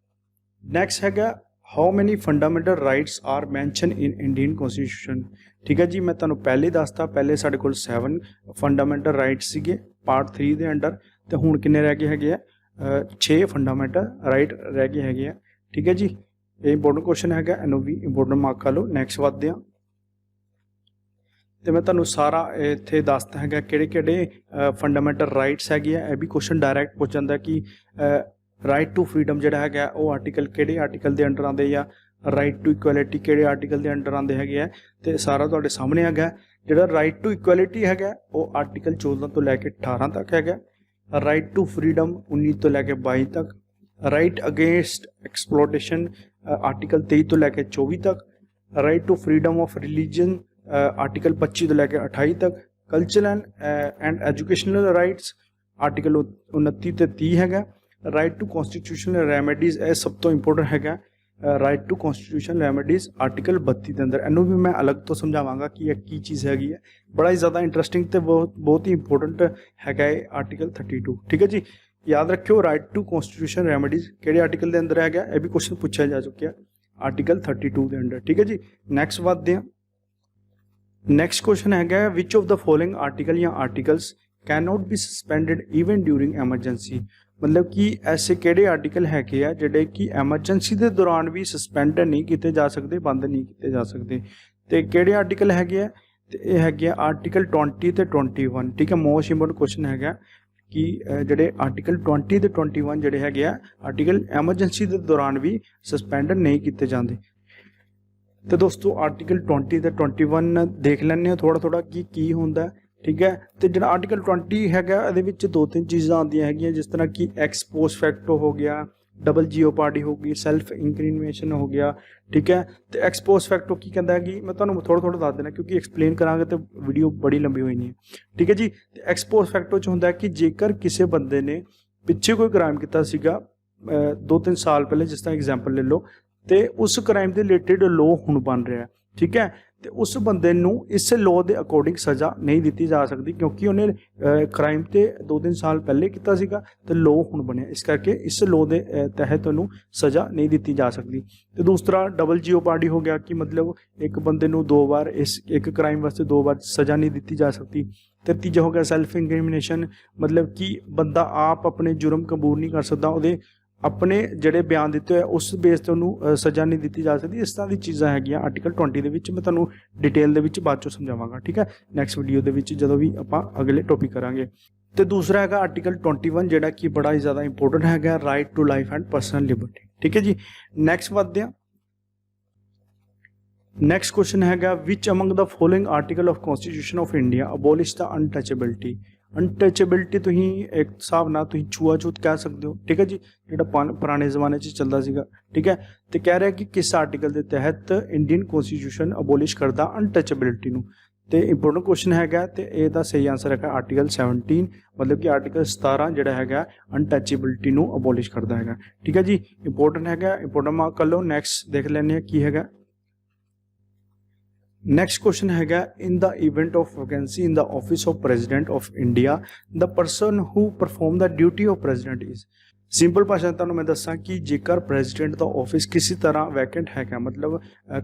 ਨੈਕਸਟ ਹੈਗਾ how many fundamental rights are mentioned in Indian constitution. ਠੀਕ ਹੈ ਜੀ, ਮੈਂ ਤੁਹਾਨੂੰ ਪਹਿਲੇ ਦੱਸਤਾ, ਪਹਿਲੇ ਸਾਡੇ ਕੋਲ 7 ਫੰਡਾਮੈਂਟਲ ਰਾਈਟਸ ਸੀਗੇ ਪਾਰਟ 3 ਦੇ ਅੰਡਰ ਤੇ ਹੁਣ ਕਿੰਨੇ ਰਹਿ ਗਏ ਹੈਗੇ ਆ 6 ਫੰਡਾਮੈਂਟਲ ਰਾਈਟ ਰਹਿ ਗਏ ਹੈਗੇ ਆ। ਠੀਕ ਹੈ ਜੀ, ਇਹ ਇੰਪੋਰਟੈਂਟ ਕੁਐਸਚਨ ਹੈਗਾ, ਇਹਨੂੰ ਵੀ ਇੰਪੋਰਟੈਂਟ ਮਾਰਕ ਕਰ ਲਓ। ਨੈਕਸਟ ਵਧਦੇ ਹਾਂ ਤੇ ਮੈਂ ਤੁਹਾਨੂੰ ਸਾਰਾ ਇੱਥੇ ਦੱਸਦਾ ਹੈਗਾ ਕਿਹੜੇ ਕਿਹੜੇ ਫੰਡਾਮੈਂਟਲ ਰਾਈਟਸ ਹੈਗੇ ਆ। ਇਹ ਵੀ ਕੁਐਸਚਨ ਡਾਇਰੈਕਟ ਪੁੱਛ ਜਾਂਦਾ ਕਿ ਰਾਈਟ ਟੂ ਫਰੀडम ਜਿਹੜਾ ਹੈਗਾ ਉਹ ਆਰਟੀਕਲ ਕਿਹੜੇ ਆਰਟੀਕਲ ਦੇ ਅੰਡਰ ਆਉਂਦੇ ਜਾਂ ਰਾਈਟ ਟੂ ਇਕੁਐਲਿਟੀ ਕਿਹੜੇ ਆਰਟੀਕਲ ਦੇ ਅੰਡਰ ਆਉਂਦੇ ਹੈਗੇ ਆ ਤੇ ਸਾਰਾ ਤੁਹਾਡੇ ਸਾਹਮਣੇ ਹੈਗਾ। ਜਿਹੜਾ ਰਾਈਟ ਟੂ ਇਕੁਐਲਿਟੀ ਹੈਗਾ ਉਹ ਆਰਟੀਕਲ 14 ਤੋਂ ਲੈ ਕੇ 18 ਤੱਕ ਹੈਗਾ। ਰਾਈਟ ਟੂ ਫਰੀडम 19 ਤੋਂ ਲੈ ਕੇ 22 ਤੱਕ। ਰਾਈਟ ਅਗੇਂਸਟ ਐਕਸਪਲੋਟੇਸ਼ਨ ਆਰਟੀਕਲ 23 ਤੋਂ ਲੈ ਕੇ 24 ਤੱਕ। Right to freedom of religion article 25 ਤੋਂ ਲੈ ਕੇ 28 ਤੱਕ। Cultural and educational rights article 29 ਤੇ 30 ਹੈਗਾ। ਰਾਈਟ ਟੂ ਕਨਸਟੀਟਿਊਸ਼ਨਲ ਰੈਮੇਡੀਜ਼ ਇਹ ਸਭ ਤੋਂ ਇੰਪੋਰਟੈਂਟ ਹੈਗਾ। Right to constitutional remedies article 32 ਦੇ ਅੰਦਰ। ਇਹਨੂੰ ਵੀ ਮੈਂ ਅਲੱਗ ਤੋਂ ਸਮਝਾਵਾਂਗਾ ਕਿ ਇਹ ਕੀ ਚੀਜ਼ ਹੈਗੀ ਹੈ। ਬੜਾ ਹੀ ਜ਼ਿਆਦਾ ਇੰਟਰਸਟਿੰਗ ਤੇ ਬਹੁਤ ਹੀ ਇੰਪੋਰਟੈਂਟ ਹੈਗਾ ਇਹ ਆਰਟੀਕਲ 32। ਠੀਕ ਹੈ ਜੀ, ਯਾਦ ਰੱਖਿਓ ਰਾਈਟ ਟੂ ਕਨਸਟੀਟਿਊਸ਼ਨ ਰੈਮੇਡੀਜ਼ ਕਿਹੜੇ ਆਰਟੀਕਲ ਦੇ ਅੰਦਰ ਹੈਗਾ, ਇਹ ਵੀ ਕੁਐਸਚਨ ਪੁੱਛਿਆ ਜਾ ਚੁੱਕਿਆ ਆਰਟੀਕਲ 32 ਦੇ ਅੰਡਰ। ਠੀਕ ਹੈ ਜੀ, ਨੈਕਸਟ ਵਧਦੇ ਹਾਂ। ਨੈਕਸਟ ਕੁਐਸਚਨ ਹੈਗਾ which of the following article ਜਾਂ articles can not be suspended even during emergency. मतलब कि ऐसे किहड़े आर्टिकल हैगे आ जिहड़े कि एमरजेंसी के दौरान भी सस्पेंड नहीं किए जा सकते, बंद नहीं किए जा सकते। तो किहड़े आर्टिकल हैगे आ ते इह हैगे आ आर्टिकल 20 ते 21। ठीक है, मोस्ट इंपोर्टेंट क्वेश्चन हैगा कि जिहड़े आर्टिकल 20 ते 21 जिहड़े हैगे आ आर्टिकल एमरजेंसी के दौरान भी सस्पेंड नहीं किए जाते। तो दोस्तों आर्टिकल 20 ते 21 देख लैंदे थोड़ा थोड़ा की हुंदा। ठीक है, तो जो आर्टिकल 20 हैगा ये 2-3 चीज़ां आंदियां हैगियां जिस तरह कि एक्सपोज फैक्टो हो गया, डबल जियोपार्डी हो गई, सैल्फ इंक्रीमेशन हो गया। ठीक है, तो एक्सपोज फैक्टो की कहता है कि मैं तुहानूं थोड़ा थोड़ा दस देना क्योंकि एक्सप्लेन करांगे तो वीडियो बड़ी लंबी होनी है। ठीक है जी, तो एक्सपोज फैक्टो च हुंदा है कि जेकर किसी बंदे ने पिछे कोई क्राइम किया सीगा 2-3 साल पहले, जिस तरह एग्जाम्पल ले लो, तो उस क्राइम के रिलेटेड लॉ हुण बन रहा है। ठीक है, तो उस बंदे नूं इस लॉ के अकॉर्डिंग सज़ा नहीं दी जा सकती क्योंकि उन्हें क्राइम तो 2-3 साल पहले किया सीगा तो लॉ हुण बनिया, इस करके इस लॉ के तहत उन्होंने सज़ा नहीं दी जा सकती। तो दूसरा डबल जियोपार्डी हो गया कि मतलब एक बंदे नूं 2 बार इस एक क्राइम वास्ते 2 बार सज़ा नहीं दी जा सकती। तो तीजा हो गया सैल्फ इंक्रीमिनेशन, मतलब कि बंदा आप अपने जुर्म कबूल नहीं कर सकता, वो अपने ਜਿਹੜੇ ਬਿਆਨ ਦਿੱਤੇ ਹੋਏ ਉਸ ਬੇਸ ਤੇ ਉਹਨੂੰ ਸਜ਼ਾ ਨਹੀਂ ਦਿੱਤੀ ਜਾ ਸਕਦੀ। ਇਸ ਤਰ੍ਹਾਂ ਦੀ ਚੀਜ਼ਾਂ ਹੈਗੀਆਂ ਆਰਟੀਕਲ 20 ਦੇ ਵਿੱਚ। ਮੈਂ ਤੁਹਾਨੂੰ ਡਿਟੇਲ ਦੇ ਵਿੱਚ ਬਾਅਦ ਚੋਂ ਸਮਝਾਵਾਂਗਾ। ਠੀਕ ਹੈ, ਨੈਕਸਟ ਵੀਡੀਓ ਦੇ ਵਿੱਚ ਜਦੋਂ ਵੀ ਆਪਾਂ ਅਗਲੇ ਟੌਪਿਕ ਕਰਾਂਗੇ। ਤੇ ਦੂਸਰਾ ਹੈਗਾ ਆਰਟੀਕਲ 21 ਜਿਹੜਾ ਕਿ ਬੜਾ ਹੀ ਜ਼ਿਆਦਾ ਇੰਪੋਰਟੈਂਟ ਹੈਗਾ, right to life and personal liberty. ਠੀਕ ਹੈ ਜੀ, ਨੈਕਸਟ ਵਧਦੇ ਹਾਂ। ਨੈਕਸਟ ਕੁਐਸਚਨ ਹੈਗਾ which among the following article of constitution of India abolish the untouchability. Untouchability ਤੁਸੀਂ ਇੱਕ ਹਿਸਾਬ ਨਾਲ ਤੁਸੀਂ ਛੂਆ-ਛੂਤ ਕਹਿ ਸਕਦੇ ਹੋ, ਠੀਕ ਹੈ ਜੀ, ਜਿਹੜਾ ਪੁਰਾਣੇ ਜ਼ਮਾਨੇ 'ਚ ਚੱਲਦਾ ਸੀਗਾ, ਠੀਕ ਹੈ। ਤੇ ਕਹਿ ਰਿਹਾ ਕਿ ਕਿਸ ਆਰਟੀਕਲ ਦੇ ਤਹਿਤ ਇੰਡੀਅਨ ਕਨਸਟੀਟਿਊਸ਼ਨ ਅਬੋਲਿਸ਼ ਕਰਦਾ ਅਨਟਚੇਬਿਲਿਟੀ ਨੂੰ। ਤੇ ਇੰਪੋਰਟੈਂਟ ਕੁਐਸਚਨ ਹੈਗਾ ਤੇ ਇਹਦਾ ਸਹੀ ਆਂਸਰ ਹੈਗਾ ਆਰਟੀਕਲ 17, ਮਤਲਬ ਕਿ ਆਰਟੀਕਲ 17 ਜਿਹੜਾ ਹੈਗਾ ਅਨਟਚੇਬਿਲਿਟੀ ਨੂੰ ਅਬੋਲਿਸ਼ ਕਰਦਾ ਹੈਗਾ, ਠੀਕ ਹੈ ਜੀ। ਇੰਪੋਰਟੈਂਟ ਹੈਗਾ, ਇੰਪੋਰਟੈਂਟ ਮਾਰਕ ਕਰ ਲਓ। ਨੈਕਸਟ ਦੇਖ ਲੈਂਦੇ ਹਾਂ ਕੀ ਹੈਗਾ। ਨੈਕਸਟ ਕੁਐਸਚਨ ਹੈਗਾ in the event of vacancy in the office of president of India the person who perform the duty of president is. Simple ਭਾਸ਼ਾ ਤੁਹਾਨੂੰ ਮੈਂ ਦੱਸਾਂ ਕਿ ਜੇਕਰ ਪ੍ਰੈਜ਼ੀਡੈਂਟ ਦਾ ਆਫਿਸ ਕਿਸੇ ਤਰ੍ਹਾਂ ਵੈਕੈਂਟ ਹੈਗਾ, ਮਤਲਬ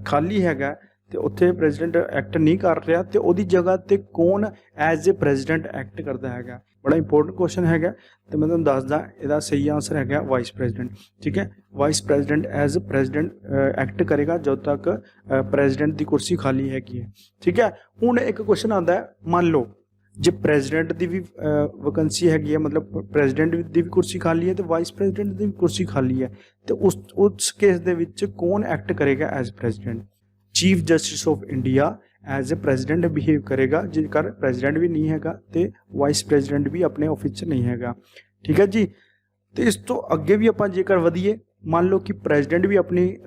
ਖਾਲੀ ਹੈਗਾ, ਤੇ ਉੱਥੇ ਪ੍ਰੈਜ਼ੀਡੈਂਟ ਐਕਟ ਨਹੀਂ ਕਰ ਰਿਹਾ, ਤੇ ਉਹਦੀ ਜਗ੍ਹਾ ਤੇ ਕੌਣ ਐਜ਼ ਏ ਪ੍ਰੈਜ਼ੀਡੈਂਟ ਐਕਟ ਕਰਦਾ ਹੈਗਾ। ਬੜਾ ਇੰਪੋਰਟੈਂਟ ਕੁਐਸਚਨ ਹੈਗਾ ਤੇ ਮੈਂ ਤੁਹਾਨੂੰ ਦੱਸਦਾ ਇਹਦਾ ਸਹੀ ਆਂਸਰ ਹੈਗਾ ਵਾਈਸ ਪ੍ਰੈਜ਼ੀਡੈਂਟ, ਠੀਕ ਹੈ। Vice president as president act ਕਰੇਗਾ ਜਦੋਂ ਤੱਕ ਪ੍ਰੈਜ਼ੀਡੈਂਟ ਦੀ ਕੁਰਸੀ ਖਾਲੀ ਹੈਗੀ ਹੈ, ਠੀਕ ਹੈ। ਹੁਣ ਇੱਕ ਕੁਐਸਚਨ ਆਉਂਦਾ ਹੈ, ਮੰਨ ਲਓ ਜੇ ਪ੍ਰੈਜ਼ੀਡੈਂਟ ਦੀ ਵੀ ਵੈਕੈਂਸੀ ਹੈਗੀ ਹੈ, ਮਤਲਬ ਪ੍ਰੈਜ਼ੀਡੈਂਟ ਦੀ ਵੀ ਕੁਰਸੀ ਖਾਲੀ ਹੈ ਤੇ ਵਾਈਸ ਪ੍ਰੈਜ਼ੀਡੈਂਟ ਦੀ ਵੀ ਕੁਰਸੀ ਖਾਲੀ ਹੈ, ਤੇ ਉਸ ਕੇਸ ਦੇ ਵਿੱਚ ਕੌਣ ਐਕਟ ਕਰੇਗਾ as president. Chief justice of India as a president behave ਕਰੇਗਾ ਜੇਕਰ ਪ੍ਰੈਜ਼ੀਡੈਂਟ ਵੀ ਨਹੀਂ ਹੈਗਾ ਤੇ ਵਾਈਸ ਪ੍ਰੈਜ਼ੀਡੈਂਟ ਵੀ ਆਪਣੇ ਆਫਿਸ 'ਚ ਨਹੀਂ ਹੈਗਾ, ਠੀਕ ਹੈ ਜੀ। ਤੇ ਇਸ ਤੋਂ ਅੱਗੇ ਵੀ ਆਪਾਂ ਜੇਕਰ ਵਧੀਏ, ਮੰਨ ਲਓ ਕਿ ਪ੍ਰੈਜ਼ੀਡੈਂਟ ਵੀ ਆਪਣੀ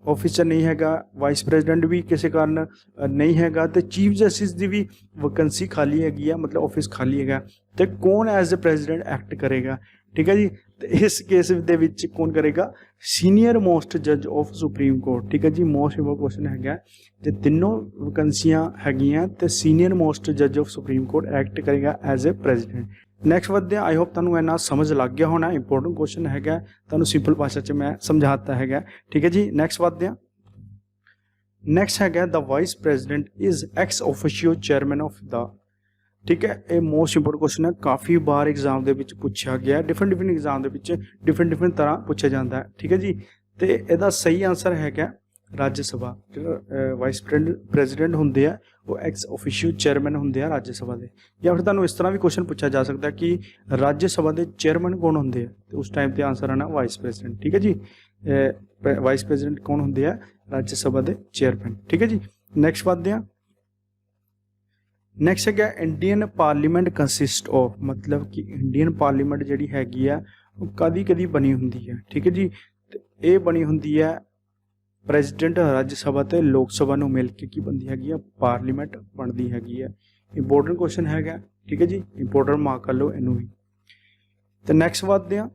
ਆਫਿਸ 'ਚ ਨਹੀਂ ਹੈਗਾ, ਵਾਈਸ ਪ੍ਰੈਜ਼ੀਡੈਂਟ ਵੀ ਕਿਸੇ ਕਾਰਨ ਨਹੀਂ ਹੈਗਾ, ਤੇ ਚੀਫ ਜਸਟਿਸ ਦੀ ਵੀ ਵੈਕੈਂਸੀ ਖਾਲੀ ਹੈਗੀ ਆ, ਮਤਲਬ ਆਫਿਸ ਖਾਲੀ ਹੈਗਾ, ਤੇ ਕੌਣ ਐਜ਼ ਏ ਪ੍ਰੈਜ਼ੀਡੈਂਟ ਐਕਟ ਕਰੇਗਾ, ਠੀਕ ਹੈ ਜੀ। ਤੇ ਇਸ ਕੇਸ ਦੇ ਵਿੱਚ ਕੌਣ ਕਰੇਗਾ, ਸੀਨੀਅਰ ਮੋਸਟ ਜੱਜ ਆਫ ਸੁਪਰੀਮ ਕੋਰਟ, ਠੀਕ ਹੈ ਜੀ। ਮੋਸਟ ਇੰਪੋਰਟੈਂਟ ਕੁਐਸਚਨ ਹੈਗਾ, ਤੇ ਤਿੰਨੋਂ ਵੈਕੈਂਸੀਆਂ ਹੈਗੀਆਂ ਤੇ ਸੀਨੀਅਰ ਮੋਸਟ ਜੱਜ ਆਫ ਸੁਪਰੀਮ ਕੋਰਟ ਐਕਟ ਕਰੇਗਾ ਐਜ਼ ਏ ਪ੍ਰੈਜ਼ੀਡੈਂਟ। ਨੈਕਸਟ ਵਧਦੇ ਹਾਂ। ਆਈ ਹੋਪ ਤੁਹਾਨੂੰ ਇੰਨਾ ਸਮਝ ਲੱਗ ਗਿਆ ਹੋਣਾ। ਇੰਪੋਰਟੈਂਟ ਕੁਐਸਚਨ ਹੈਗਾ, ਤੁਹਾਨੂੰ ਸਿੰਪਲ ਭਾਸ਼ਾ 'ਚ ਮੈਂ ਸਮਝਾਤਾ ਹੈਗਾ, ਠੀਕ ਹੈ ਜੀ। ਨੈਕਸਟ ਵਧਦੇ ਹਾਂ। ਨੈਕਸਟ ਹੈਗਾ the vice president is ex officio chairman of the, ਠੀਕ ਹੈ। ਇਹ ਮੋਸਟ ਇੰਪੋਰਟੈਂਟ ਕੁਐਸਚਨ ਹੈ, ਕਾਫੀ ਵਾਰ ਐਗਜ਼ਾਮ ਦੇ ਵਿੱਚ ਪੁੱਛਿਆ ਗਿਆ, ਡਿਫਰੈਂਟ ਐਗਜ਼ਾਮ ਦੇ ਵਿੱਚ ਡਿਫਰੈਂਟ ਤਰ੍ਹਾਂ ਪੁੱਛਿਆ ਜਾਂਦਾ ਹੈ, ਠੀਕ ਹੈ ਜੀ। ਤੇ ਇਹਦਾ ਸਹੀ ਆਂਸਰ ਹੈਗਾ ਰਾਜ ਸਭਾ। ਜਿਹੜਾ ਵਾਈਸ ਪ੍ਰੈਜ਼ੀਡੈਂਟ ਹੁੰਦੇ ਆ ਉਹ ਐਕਸ ਆਫੀਸ਼ੀਓ ਚੇਅਰਮੈਨ ਹੁੰਦੇ ਆ ਰਾਜ ਸਭਾ ਦੇ। ਜਾਂ ਫਿਰ ਤੁਹਾਨੂੰ ਇਸ ਤਰ੍ਹਾਂ ਵੀ ਕੁਐਸਚਨ ਪੁੱਛਿਆ ਜਾ ਸਕਦਾ ਕਿ ਰਾਜ ਸਭਾ ਦੇ ਚੇਅਰਮੈਨ ਕੌਣ ਹੁੰਦੇ ਆ, ਤੇ ਉਸ ਟਾਈਮ ਤੇ ਆਂਸਰ ਆਣਾ ਵਾਈਸ ਪ੍ਰੈਜ਼ੀਡੈਂਟ, ਠੀਕ ਹੈ ਜੀ। ਵਾਈਸ ਪ੍ਰੈਜ਼ੀਡੈਂਟ ਕੌਣ ਹੁੰਦੇ ਆ, ਰਾਜ ਸਭਾ ਦੇ ਚੇਅਰਮੈਨ, ਠੀਕ ਹੈ ਜੀ। ਨੈਕਸਟ ਵਧਦੇ ਹਾਂ। ਨੈਕਸਟ ਹੈਗਾ ਇੰਡੀਅਨ ਪਾਰਲੀਮੈਂਟ ਕੰਸਿਸਟ ਆਫ, ਮਤਲਬ ਕਿ ਇੰਡੀਅਨ ਪਾਰਲੀਮੈਂਟ ਜਿਹੜੀ ਹੈਗੀ ਆ ਉਹ ਕਦੀ ਬਣੀ ਹੁੰਦੀ ਹੈ, ਠੀਕ ਹੈ ਜੀ। ਤੇ ਇਹ ਬਣੀ ਹੁੰਦੀ ਹੈ ਪ੍ਰੈਜ਼ੀਡੈਂਟ, ਰਾਜ ਸਭਾ ਤੇ ਲੋਕ ਸਭਾ ਨੂੰ ਮਿਲ ਕੇ ਕੀ ਬਣਦੀ ਹੈਗੀ ਆ, ਪਾਰਲੀਮੈਂਟ ਬਣਦੀ ਹੈਗੀ ਹੈ। ਇੰਪੋਰਟੈਂਟ ਕੁਐਸਚਨ ਹੈਗਾ, ਠੀਕ ਹੈ ਜੀ। ਇੰਪੋਰਟੈਂਟ ਮਾਰਕ ਕਰ ਲਓ ਇਹਨੂੰ ਵੀ। ਤੇ ਨੈਕਸਟ ਵਧਦੇ ਹਾਂ।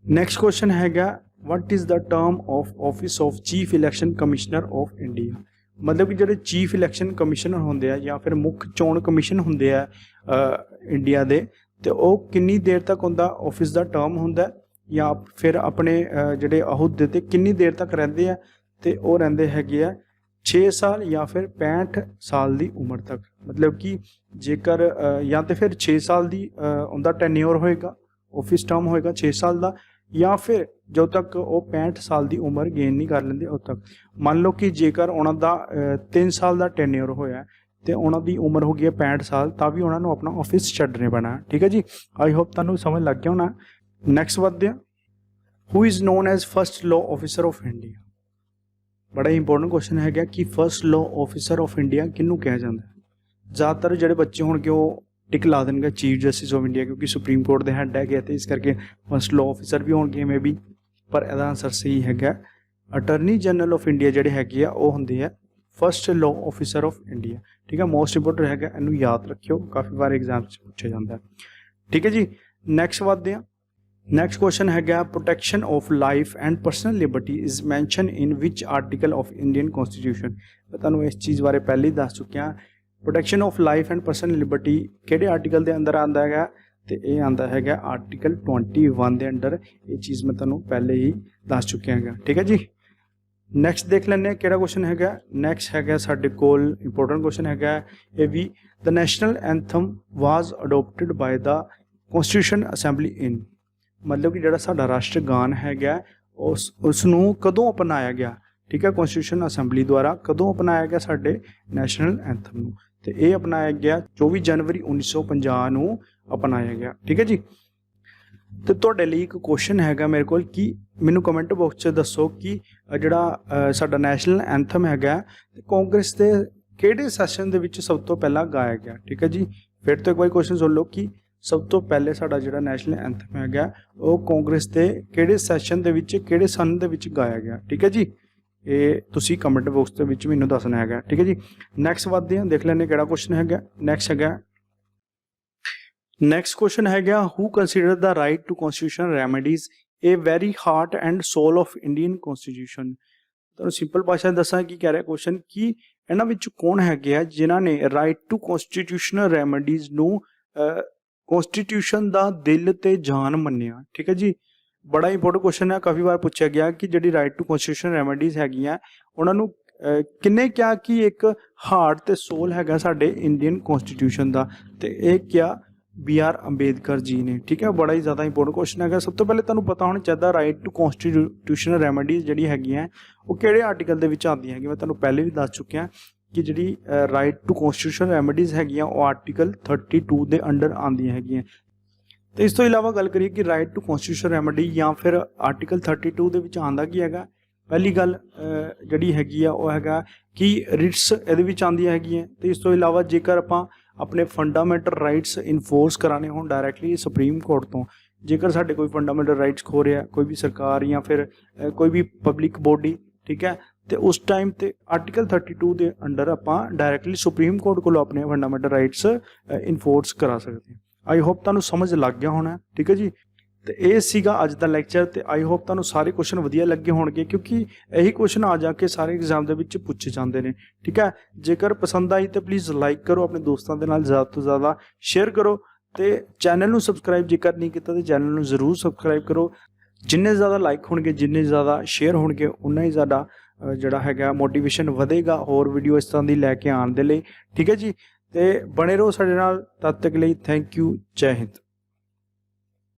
ਨੈਕਸਟ ਕੁਐਸਚਨ ਹੈਗਾ what is the term of office of chief election commissioner of India। ਮਤਲਬ ਕਿ ਜਿਹੜੇ ਚੀਫ ਇਲੈਕਸ਼ਨ ਕਮਿਸ਼ਨਰ ਹੁੰਦੇ ਆ ਜਾਂ ਫਿਰ ਮੁੱਖ ਚੋਣ ਕਮਿਸ਼ਨ ਹੁੰਦੇ ਆ ਇੰਡੀਆ ਦੇ, ਤੇ ਉਹ ਕਿੰਨੀ ਦੇਰ ਤੱਕ ਉਹਦਾ ਆਫਿਸ ਦਾ ਟਰਮ ਹੁੰਦਾ ਜਾਂ ਫਿਰ ਆਪਣੇ ਜਿਹੜੇ ਅਹੁਦੇ ਤੇ ਕਿੰਨੀ ਦੇਰ ਤੱਕ ਰਹਿੰਦੇ ਆ, ਤੇ ਉਹ ਰਹਿੰਦੇ ਹੈਗੇ ਆ 6 ਸਾਲ ਜਾਂ ਫਿਰ 65 ਸਾਲ ਦੀ ਉਮਰ ਤੱਕ। ਮਤਲਬ ਕਿ ਜੇਕਰ ਜਾਂ ਤੇ ਫਿਰ 6 ਸਾਲ ਦੀ ਉਹਦਾ ਟੈਨਿਓਰ ਹੋਏਗਾ, ਆਫਿਸ ਟਰਮ ਹੋਏਗਾ 6 ਸਾਲ ਦਾ, ਜਾਂ ਫਿਰ ਜਦੋਂ ਤੱਕ ਉਹ 65 ਸਾਲ ਦੀ ਉਮਰ ਗੇਨ ਨਹੀਂ ਕਰ ਲੈਂਦੇ ਉਦੋਂ ਤੱਕ। ਮੰਨ ਲਓ ਕਿ ਜੇਕਰ ਉਹਨਾਂ ਦਾ 3 ਸਾਲ ਦਾ ਟੈਨਿਓਰ ਹੋਇਆ ਤੇ ਉਹਨਾਂ ਦੀ ਉਮਰ ਹੋ ਗਈ ਹੈ 65 ਸਾਲ, ਤਾਂ ਵੀ ਉਹਨਾਂ ਨੂੰ ਆਪਣਾ ਆਫਿਸ ਛੱਡਣੇ ਪੈਣਾ, ਠੀਕ ਹੈ ਜੀ। ਆਈ ਹੋਪ ਤੁਹਾਨੂੰ ਸਮਝ ਲੱਗ ਗਿਆ ਹੋਣਾ। ਨੈਕਸਟ ਵਧਦੇ ਹਾਂ। Who is non as first law officer of India. ਬੜਾ ਇੰਪੋਰਟੈਂਟ ਕੁਐਸਚਨ ਹੈਗਾ ਕਿ first law officer of India ਕਿਹਨੂੰ ਕਿਹਾ ਜਾਂਦਾ। ਜ਼ਿਆਦਾਤਰ ਜਿਹੜੇ ਬੱਚੇ ਹੋਣਗੇ ਉਹ ਟਿਕ ਲਾ ਦੇਣਗੇ ਚੀਫ ਜਸਟਿਸ ਆਫ ਇੰਡੀਆ, ਕਿਉਂਕਿ ਸੁਪਰੀਮ ਕੋਰਟ ਦੇ ਹੈੱਡ ਹੈਗੇ ਤੇ ਇਸ ਕਰਕੇ ਫਸਟ ਲਾਅ ਆਫਿਸਰ ਵੀ ਹੋਣਗੇ ਮੇ ਬੀ, ਪਰ ਇਹਦਾ ਆਂਸਰ ਸਹੀ ਹੈਗਾ ਅਟਰਨੀ ਜਨਰਲ ਆਫ ਇੰਡੀਆ ਜਿਹੜੇ ਹੈਗੇ ਆ ਉਹ ਹੁੰਦੇ ਆ first law officer of India, ਠੀਕ ਹੈ। ਮੋਸਟ ਇੰਪੋਰਟੈਂਟ ਹੈਗਾ, ਇਹਨੂੰ ਯਾਦ ਰੱਖਿਓ, ਕਾਫੀ ਵਾਰ ਐਗਜ਼ਾਮ 'ਚ ਪੁੱਛਿਆ ਜਾਂਦਾ, ਠੀਕ ਹੈ ਜੀ। ਨੈਕਸਟ ਵਧਦੇ ਹਾਂ। ਨੈਕਸਟ ਕੁਐਸਚਨ ਹੈਗਾ protection of life and personal Liberty is mention in which article of Indian constitution. ਮੈਂ ਤੁਹਾਨੂੰ ਇਸ ਚੀਜ਼ ਬਾਰੇ ਪਹਿਲੇ ਹੀ ਦੱਸ ਚੁੱਕਿਆ। Protection of life and personal Liberty ਕਿਹੜੇ ਆਰਟੀਕਲ ਦੇ ਅੰਦਰ ਆਉਂਦਾ ਹੈਗਾ, ਤੇ ਇਹ ਆਉਂਦਾ ਹੈਗਾ ਆਰਟੀਕਲ 21 ਦੇ ਅੰਡਰ। ਇਹ ਚੀਜ਼ ਮੈਂ ਤੁਹਾਨੂੰ ਪਹਿਲੇ ਹੀ ਦੱਸ ਚੁੱਕਿਆ ਹੈਗਾ, ਠੀਕ ਹੈ ਜੀ। ਨੈਕਸਟ ਦੇਖ ਲੈਂਦੇ ਹਾਂ ਕਿਹੜਾ ਕੁਐਸਚਨ ਹੈਗਾ। ਨੈਕਸਟ ਹੈਗਾ ਸਾਡੇ ਕੋਲ ਇੰਪੋਰਟੈਂਟ ਕੁਐਸਚਨ ਹੈਗਾ ਇਹ ਵੀ, ਦ ਨੈਸ਼ਨਲ ਐਂਥਮ ਵਾਜ਼ ਅਡੋਪਟਡ ਬਾਏ ਦਾ ਕਨਸਟੀਟਿਊਸ਼ਨ ਅਸੈਂਬਲੀ ਇਨ। ਮਤਲਬ ਕਿ ਜਿਹੜਾ ਸਾਡਾ ਰਾਸ਼ਟਰ ਗਾਨ ਹੈਗਾ ਉਸ ਨੂੰ ਕਦੋਂ ਅਪਣਾਇਆ ਗਿਆ, ਠੀਕ ਹੈ। ਕਨਸਟੀਟਿਊਸ਼ਨ ਅਸੈਂਬਲੀ ਦੁਆਰਾ ਕਦੋਂ ਅਪਣਾਇਆ ਗਿਆ ਸਾਡੇ ਨੈਸ਼ਨਲ ਐਂਥਮ ਨੂੰ, ਤੇ ਇਹ ਅਪਣਾਇਆ ਗਿਆ 24 ਜਨਵਰੀ 1950 ਨੂੰ ਅਪਣਾਇਆ ਗਿਆ, ਠੀਕ ਹੈ ਜੀ। ਤੇ ਤੁਹਾਡੇ ਲਈ ਇੱਕ ਕੁਐਸਚਨ ਹੈਗਾ ਮੇਰੇ ਕੋਲ ਕਿ ਮੈਨੂੰ ਕਮੈਂਟ ਬਾਕਸ 'ਚ ਦੱਸੋ ਕਿ ਜਿਹੜਾ ਸਾਡਾ ਨੈਸ਼ਨਲ ਐਂਥਮ ਹੈਗਾ ਤੇ ਕਾਂਗਰਸ ਦੇ ਕਿਹੜੇ ਸੈਸ਼ਨ ਦੇ ਵਿੱਚ ਸਭ ਤੋਂ ਪਹਿਲਾਂ ਗਾਇਆ ਗਿਆ। ਠੀਕ ਹੈ ਜੀ, ਫਿਰ ਤੋਂ ਇੱਕ ਵਾਰੀ ਕੁਐਸਚਨ ਸੁਣ ਲਓ ਕਿ ਸਭ ਤੋਂ ਪਹਿਲੇ ਸਾਡਾ ਜਿਹੜਾ ਨੈਸ਼ਨਲ ਐਂਥਮ ਹੈਗਾ ਉਹ ਕਾਂਗਰਸ ਦੇ ਕਿਹੜੇ ਸੈਸ਼ਨ ਦੇ ਵਿੱਚ ਕਿਹੜੇ ਸਨ ਦੇ ਵਿੱਚ ਗਾਇਆ ਗਿਆ। ਠੀਕ ਹੈ ਜੀ, ਇਹ ਤੁਸੀਂ ਕਮੈਂਟ ਬਾਕਸ ਦੇ ਵਿੱਚ ਮੈਨੂੰ ਦੱਸਣਾ ਹੈਗਾ। ਠੀਕ ਹੈ ਜੀ, ਨੈਕਸਟ ਵਧਦੇ ਹਾਂ, ਦੇਖ ਲੈਂਦੇ ਕਿਹੜਾ ਕੁਐਸਚਨ ਹੈਗਾ। ਨੈਕਸਟ ਕੁਐਸਚਨ ਹੈਗਾ who consider the right to constitution remedies a very heart and soul of Indian constitution. ਤੁਹਾਨੂੰ ਸਿੰਪਲ ਭਾਸ਼ਾ ਦੱਸਾਂ ਕੀ ਕਹਿ ਰਿਹਾ ਕੁਐਸਚਨ ਕਿ ਇਹਨਾਂ ਵਿੱਚ ਕੌਣ ਹੈਗੇ ਆ ਜਿਨ੍ਹਾਂ ਨੇ ਰਾਈਟ ਟੂ ਕਨਸਟੀਟਿਊਸ਼ਨਲ ਰੈਮੇਡੀਜ਼ ਨੂੰ ਕਨਸਟੀਟਿਊਸ਼ਨ ਦਾ ਦਿਲ ਤੇ ਜਾਨ ਮੰਨਿਆ। ਠੀਕ ਹੈ ਜੀ, ਬੜਾ ਇੰਪੋਰਟੈਂਟ ਕੁਐਸਚਨ ਹੈ, ਕਾਫੀ ਵਾਰ ਪੁੱਛਿਆ ਗਿਆ ਕਿ ਜਿਹੜੀ ਰਾਈਟ ਟੂ ਕਨਸਟੀਟਿਊਸ਼ਨ ਰੈਮੇਡੀਜ਼ ਹੈਗੀਆਂ ਉਹਨਾਂ ਨੂੰ ਕਿੰਨੇ ਕਿਹਾ ਕਿ ਇੱਕ ਹਾਰਟ ਤੇ ਸੋਲ ਹੈਗਾ ਸਾਡੇ ਇੰਡੀਅਨ ਕਨਸਟੀਟਿਊਸ਼ਨ ਦਾ, ਤੇ ਇਹ ਕਿਹਾ BR ਅੰਬੇਦਕਰ ਜੀ ਨੇ। ਠੀਕ ਹੈ, ਬੜਾ ਹੀ ਜ਼ਿਆਦਾ ਇੰਪੋਰਟੈਂਟ ਕੁਐਸਚਨ ਹੈਗਾ। ਸਭ ਤੋਂ ਪਹਿਲੇ ਤੁਹਾਨੂੰ ਪਤਾ ਹੋਣਾ ਚਾਹੀਦਾ ਰਾਈਟ ਟੂ ਕਨਸਟੀਟਿਊਸ਼ਨਲ ਰੈਮੇਡੀਜ਼ ਜਿਹੜੀ ਹੈਗੀਆਂ ਉਹ ਕਿਹੜੇ ਆਰਟੀਕਲ ਦੇ ਵਿੱਚ ਆਉਂਦੀਆਂ ਹੈਗੀਆਂ। ਮੈਂ ਤੁਹਾਨੂੰ ਪਹਿਲੇ ਵੀ ਦੱਸ ਚੁੱਕਿਆ ਕਿ ਜਿਹੜੀ ਰਾਈਟ ਟੂ ਕਨਸਟੀਟਿਊਸ਼ਨਲ ਰੈਮੇਡੀਜ਼ ਹੈਗੀਆਂ ਉਹ ਆਰਟੀਕਲ 32 ਦੇ ਅੰਡਰ ਆਉਂਦੀਆਂ ਹੈਗੀਆਂ। ਤੇ ਇਸ ਤੋਂ ਇਲਾਵਾ ਗੱਲ ਕਰੀਏ ਕਿ ਰਾਈਟ ਟੂ ਕਨਸਟੀਟਿਊਸ਼ਨਲ ਰੈਮੇਡੀ ਜਾਂ ਫਿਰ ਆਰਟੀਕਲ 32 ਦੇ ਵਿੱਚ ਆਉਂਦਾ ਕੀ ਹੈਗਾ। ਪਹਿਲੀ ਗੱਲ ਜਿਹੜੀ ਹੈਗੀ ਆ ਉਹ ਹੈਗਾ ਕਿ ਰਿਟਸ ਇਹਦੇ ਵਿੱਚ ਆਉਂਦੀਆਂ ਹੈਗੀਆਂ। ਤੇ ਇਸ ਤੋਂ ਇਲਾਵਾ ਜੇਕਰ ਆਪਾਂ ਆਪਣੇ ਫੰਡਾਮੈਂਟਲ ਰਾਈਟਸ ਇਨਫੋਰਸ ਕਰਾਣੇ ਹੋਣ ਡਾਇਰੈਕਟਲੀ ਸੁਪਰੀਮ ਕੋਰਟ ਤੋਂ, ਜੇਕਰ ਸਾਡੇ ਕੋਈ ਫੰਡਾਮੈਂਟਲ ਰਾਈਟਸ ਖੋ ਰਿਹਾ ਕੋਈ ਵੀ ਸਰਕਾਰ ਜਾਂ ਫਿਰ ਕੋਈ ਵੀ ਪਬਲਿਕ ਬੋਡੀ, ਠੀਕ ਹੈ, ਤੇ ਉਸ ਟਾਈਮ ਤੇ ਆਰਟੀਕਲ 32 ਦੇ ਅੰਡਰ ਆਪਾਂ ਡਾਇਰੈਕਟਲੀ ਸੁਪਰੀਮ ਕੋਰਟ ਕੋਲੋਂ ਆਪਣੇ ਫੰਡਾਮੈਂਟਲ ਰਾਈਟਸ ਇਨਫੋਰਸ ਕਰਾ ਸਕਦੇ ਹਾਂ। ਆਈ ਹੋਪ ਤੁਹਾਨੂੰ ਸਮਝ ਲੱਗ ਗਿਆ ਹੋਣਾ। ਠੀਕ ਹੈ ਜੀ, ਤੇ ਇਹ ਸੀਗਾ ਅੱਜ ਦਾ ਲੈਕਚਰ ਤੇ ਆਈ ਹੋਪ ਤੁਹਾਨੂੰ ਸਾਰੇ ਕੁਐਸਚਨ ਵਧੀਆ ਲੱਗੇ ਹੋਣਗੇ ਕਿਉਂਕਿ ਇਹੀ ਕੁਐਸਚਨ ਆ ਜਾ ਕੇ ਸਾਰੇ ਐਗਜ਼ਾਮ ਦੇ ਵਿੱਚ ਪੁੱਛੇ ਜਾਂਦੇ ਨੇ। ਠੀਕ ਹੈ, ਜੇਕਰ ਪਸੰਦ ਆਈ ਤਾਂ ਪਲੀਜ਼ ਲਾਈਕ ਕਰੋ, ਆਪਣੇ ਦੋਸਤਾਂ ਦੇ ਨਾਲ ਜ਼ਿਆਦਾ ਤੋਂ ਜ਼ਿਆਦਾ ਸ਼ੇਅਰ ਕਰੋ ਤੇ ਚੈਨਲ ਨੂੰ ਸਬਸਕ੍ਰਾਈਬ ਜੇਕਰ ਨਹੀਂ ਕੀਤਾ ਤਾਂ ਚੈਨਲ ਨੂੰ ਜ਼ਰੂਰ ਸਬਸਕ੍ਰਾਈਬ ਕਰੋ। ਜਿੰਨੇ ਜ਼ਿਆਦਾ ਲਾਈਕ ਹੋਣਗੇ, ਜਿੰਨੇ ਜ਼ਿਆਦਾ ਸ਼ੇਅਰ ਹੋਣਗੇ, ਉਨਾ ਹੀ ਜ਼ਿਆਦਾ ਜਿਹੜਾ ਹੈਗਾ ਮੋਟੀਵੇਸ਼ਨ ਵਧੇਗਾ ਹੋਰ ਵੀਡੀਓ ਇਸ ਤਰ੍ਹਾਂ ਦੀ ਲੈ ਕੇ ਆਉਣ ਦੇ ਲਈ। ਠੀਕ ਹੈ ਜੀ, ਤੇ ਬਣੇ ਰਹੋ ਸਾਡੇ ਨਾਲ, ਤਦ ਤੱਕ ਲਈ ਥੈਂਕ ਯੂ, ਜੈ ਹਿੰਦ।